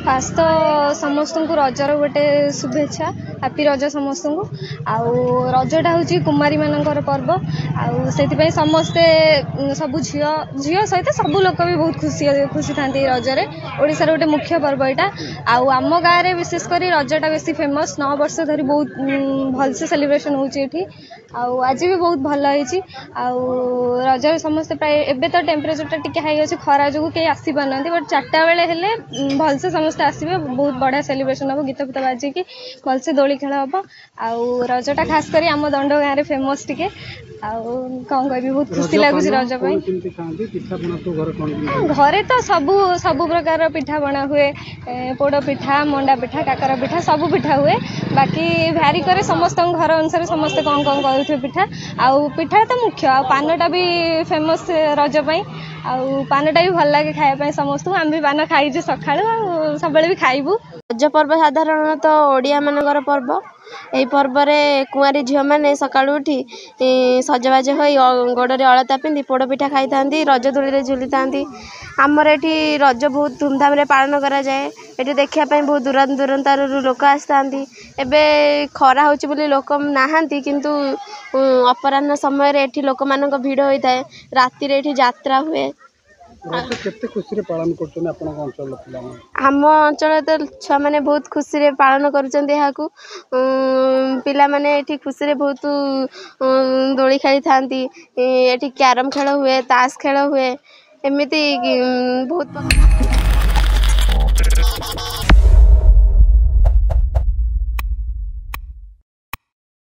Fast तो समस्त को रजर गोटे शुभेच्छा हैप्पी रज समस्त को आउ रजटा हूँ कुमारी मानकर पर्व आउ से समस्ते सब झील झील सहित सब लोक भी बहुत खुशी खुशी था रजरे ओडिशार गोटे मुख्य पर्व यहाँ आउ आम गाँव में विशेषकर रजटा बेसी फेमस 9 वर्ष धरी बहुत भलसे सेलिब्रेशन होती आज भी बहुत भल होती रजर समस्ते प्राय एबे तो टेम्परेचर टी हाई अच्छे खरा जो कहीं आसी पार बट 4टा बेले हेले भलसे समस्ते आसवे बहुत बढ़िया सेलिब्रेशन हम गीत फीत बाजिकी भलसे दोली खेल हम आउ रजटा खास कर आम दंड गाँव में फेमस टिके कौन कह बहुत खुशी लगुच रज घरे तो सबू सबू प्रकार पिठा बना हुए पोड़ पिठा मंडा पिठा काकर पिठा सब पिठा हुए बाकी भारी करे समस्त घर अनुसार समस्त कौन कौन करुवे पिठा आउ पिठा तो मुख्य आ पानटा भी फेमस रज आउ पानटा भी भल लगे खायापी समस्त आम भी पान खाई सका सब भी खाइबू। रज पर्व साधारणतः ओडिया मानकर पर्व यही पर्व में कुआरी झील मैंने सका उठी सजबाज हो गोड़े अलता पिंधि पोड़पिठा खाई था रज दोली झुली था आमर ये रज बहुत धूमधाम पालन कराए ये देखापी बहुत दूर दूरांतर लोक आसि खरा हो लोक नहांती किंतु अपराह्न समय लोक मान भिड़ होता है राति ये यात्रा हुए केते खुशी रे पालन करछन आपन अंचल पिला आम अंचल तो छुआ मैंने बहुत खुशी रे पालन करछन पिला माने एठी खुशी रे बहुत दोली खेली थांती एठी कैरम खेल हुए ताश खेल हुए एमिति बहुत